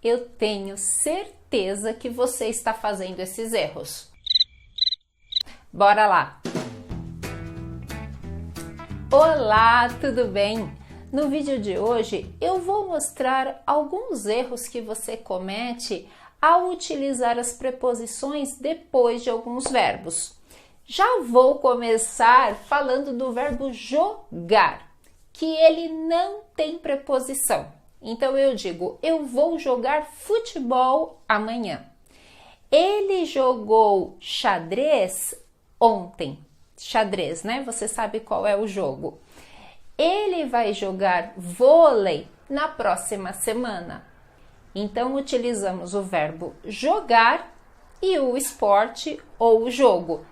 eu tenho certeza que você está fazendo esses erros. Bora lá! Olá, tudo bem? No vídeo de hoje eu vou mostrar alguns erros que você comete ao utilizar as preposições depois de alguns verbos. Já vou começar falando do verbo jogar, que ele não tem preposição. Então eu digo, eu vou jogar futebol amanhã. Ele jogou xadrez ontem. Xadrez, né? Você sabe qual é o jogo. Ele vai jogar vôlei na próxima semana. Então utilizamos o verbo jogar e o esporte ou o jogo,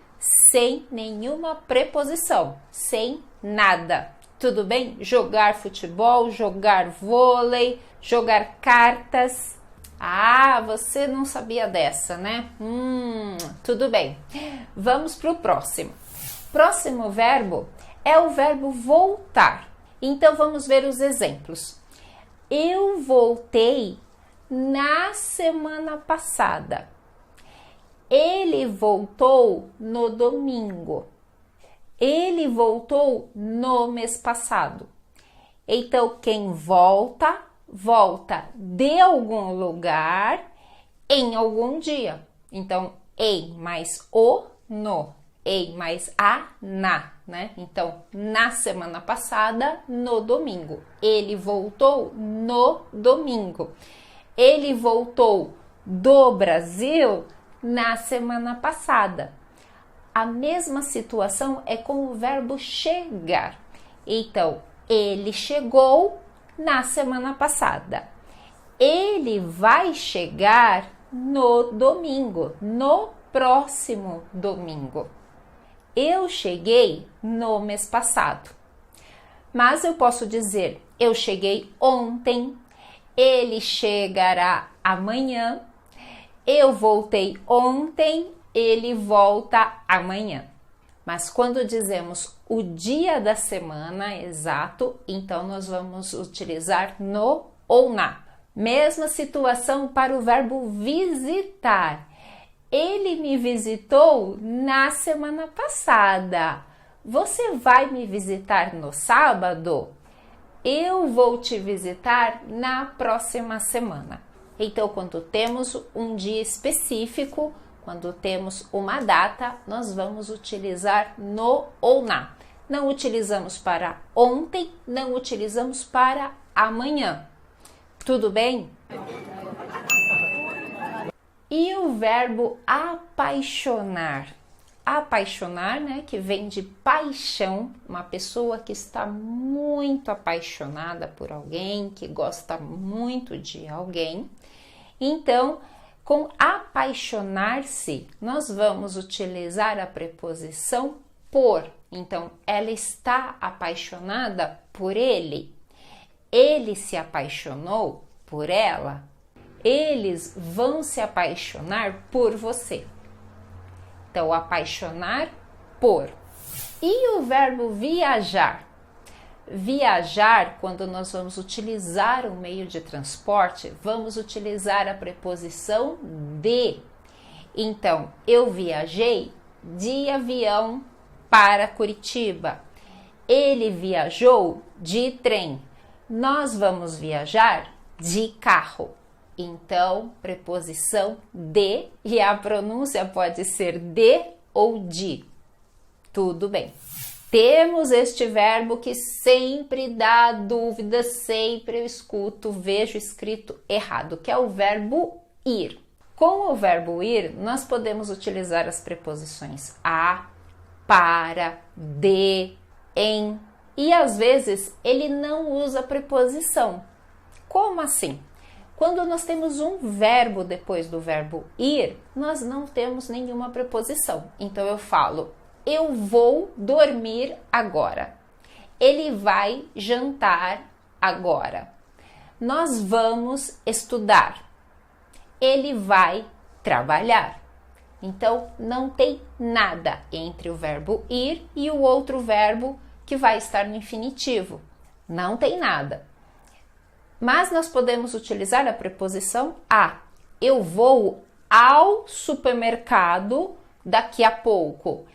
sem nenhuma preposição, sem nada. Tudo bem? Jogar futebol, jogar vôlei, jogar cartas. Ah, você não sabia dessa, né? Tudo bem. Vamos para o próximo. Próximo verbo é o verbo voltar. Então vamos ver os exemplos. Eu voltei na semana passada. Ele voltou no domingo. Ele voltou no mês passado. Então, quem volta, volta de algum lugar em algum dia. Então, em mais o, no. Em mais a, na, né? Então, na semana passada, no domingo. Ele voltou no domingo. Ele voltou do Brasil na semana passada. A mesma situação é com o verbo chegar. Então, ele chegou na semana passada. Ele vai chegar no domingo, no próximo domingo. Eu cheguei no mês passado. Mas eu posso dizer, eu cheguei ontem, ele chegará amanhã, eu voltei ontem, ele volta amanhã. Mas quando dizemos o dia da semana exato, então nós vamos utilizar no ou na. Mesma situação para o verbo visitar. Ele me visitou na semana passada. Você vai me visitar no sábado? Eu vou te visitar na próxima semana. Então, quando temos um dia específico, quando temos uma data, nós vamos utilizar no ou na. Não utilizamos para ontem, não utilizamos para amanhã. Tudo bem? E o verbo apaixonar? Apaixonar, né, que vem de paixão, uma pessoa que está muito apaixonada por alguém, que gosta muito de alguém. Então, com apaixonar-se, nós vamos utilizar a preposição por. Então, ela está apaixonada por ele. Ele se apaixonou por ela. Eles vão se apaixonar por você. Então, apaixonar por. E o verbo viajar? Viajar, quando nós vamos utilizar um meio de transporte, vamos utilizar a preposição de. Então, eu viajei de avião para Curitiba. Ele viajou de trem. Nós vamos viajar de carro. Então, preposição de, e a pronúncia pode ser de ou de. Tudo bem. Temos este verbo que sempre dá dúvida, sempre eu escuto, vejo escrito errado, que é o verbo ir. Com o verbo ir, nós podemos utilizar as preposições a, para, de, em, e às vezes ele não usa preposição. Como assim? Quando nós temos um verbo depois do verbo ir, nós não temos nenhuma preposição. Então eu falo, eu vou dormir agora. Ele vai jantar agora. Nós vamos estudar. Ele vai trabalhar. Então, não tem nada entre o verbo ir e o outro verbo que vai estar no infinitivo. Não tem nada. Mas nós podemos utilizar a preposição a. Eu vou ao supermercado daqui a pouco.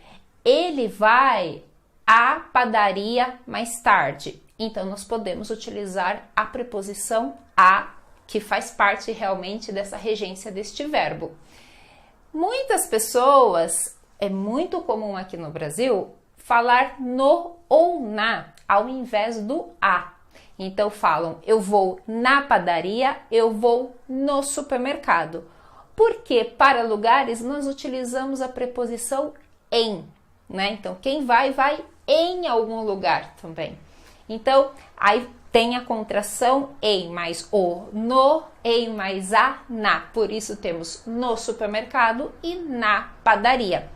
Ele vai à padaria mais tarde. Então, nós podemos utilizar a preposição a, que faz parte realmente dessa regência deste verbo. Muitas pessoas, é muito comum aqui no Brasil, falar no ou na, ao invés do a. Então, falam, eu vou na padaria, eu vou no supermercado. Porque para lugares nós utilizamos a preposição em, né? Então, quem vai, vai em algum lugar também. Então, aí tem a contração em mais o, no, em mais a, na. Por isso temos no supermercado e na padaria.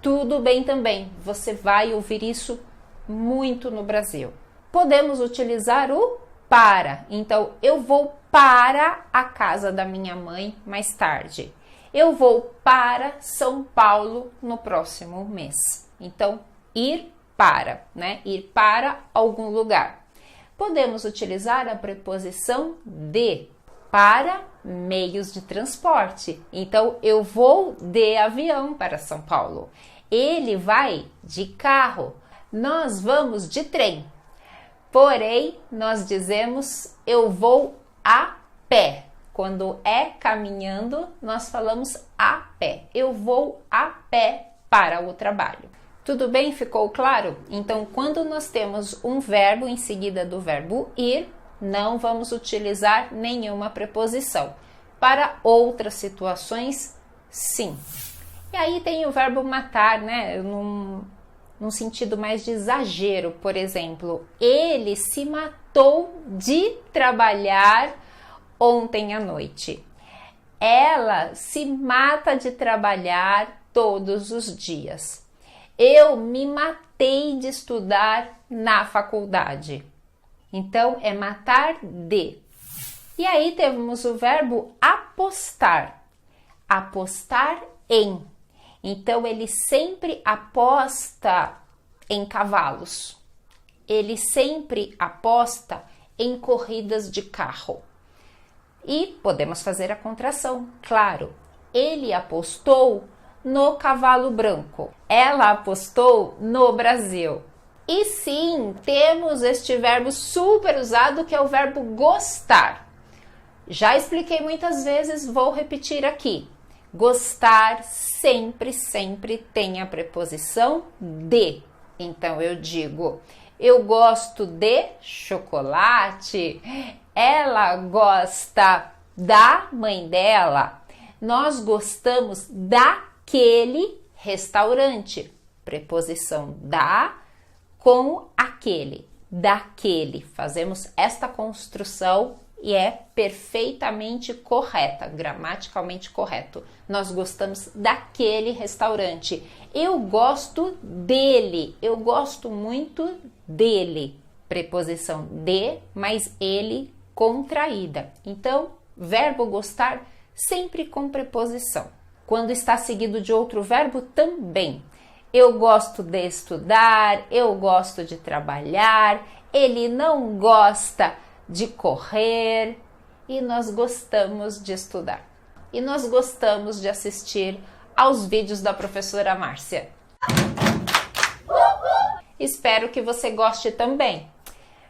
Tudo bem também, você vai ouvir isso muito no Brasil. Podemos utilizar o para. Então, eu vou para a casa da minha mãe mais tarde. Eu vou para São Paulo no próximo mês. Então, ir para, né? Ir para algum lugar. Podemos utilizar a preposição de para meios de transporte. Então, eu vou de avião para São Paulo. Ele vai de carro. Nós vamos de trem. Porém, nós dizemos eu vou a pé. Quando é caminhando, nós falamos a pé. Eu vou a pé para o trabalho. Tudo bem? Ficou claro? Então, quando nós temos um verbo em seguida do verbo ir, não vamos utilizar nenhuma preposição. Para outras situações, sim. E aí tem o verbo matar, né? Num sentido mais de exagero, por exemplo. Ele se matou de trabalhar ontem à noite. Ela se mata de trabalhar todos os dias. Eu me matei de estudar na faculdade. Então, é matar de. E aí temos o verbo apostar. Apostar em. Então, ele sempre aposta em cavalos. Ele sempre aposta em corridas de carro. E podemos fazer a contração, claro. Ele apostou no cavalo branco. Ela apostou no Brasil. E sim, temos este verbo super usado que é o verbo gostar. Já expliquei muitas vezes, vou repetir aqui. Gostar sempre tem a preposição de. Então eu digo, eu gosto de chocolate. Ela gosta da mãe dela. Nós gostamos daquele restaurante. Preposição da com aquele, daquele. Fazemos esta construção e é perfeitamente correta, gramaticalmente correto. Nós gostamos daquele restaurante. Eu gosto dele, eu gosto muito dele. Preposição de, mais ele contraída. Então, verbo gostar sempre com preposição. Quando está seguido de outro verbo, também. Eu gosto de estudar, eu gosto de trabalhar, ele não gosta de correr e nós gostamos de estudar. E nós gostamos de assistir aos vídeos da professora Márcia. Espero que você goste também.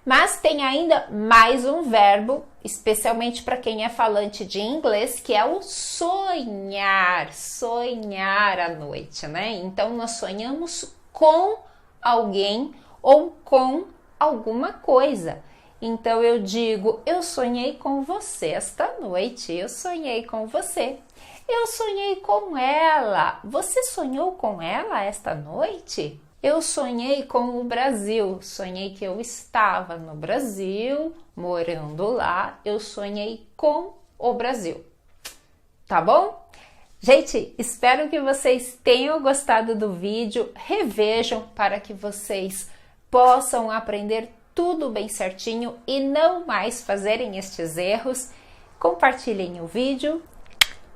Mas tem ainda mais um verbo, especialmente para quem é falante de inglês, que é o sonhar. Sonhar à noite, né? Então, nós sonhamos com alguém ou com alguma coisa. Então, eu digo, eu sonhei com você esta noite. Eu sonhei com você. Eu sonhei com ela. Você sonhou com ela esta noite? Eu sonhei com o Brasil, sonhei que eu estava no Brasil, morando lá, eu sonhei com o Brasil. Tá bom? Gente, espero que vocês tenham gostado do vídeo, revejam para que vocês possam aprender tudo bem certinho e não mais fazerem estes erros. Compartilhem o vídeo,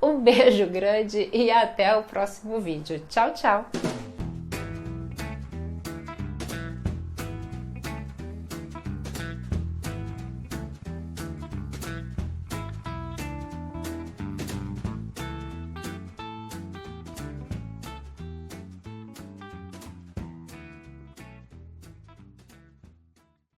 um beijo grande e até o próximo vídeo. Tchau, tchau!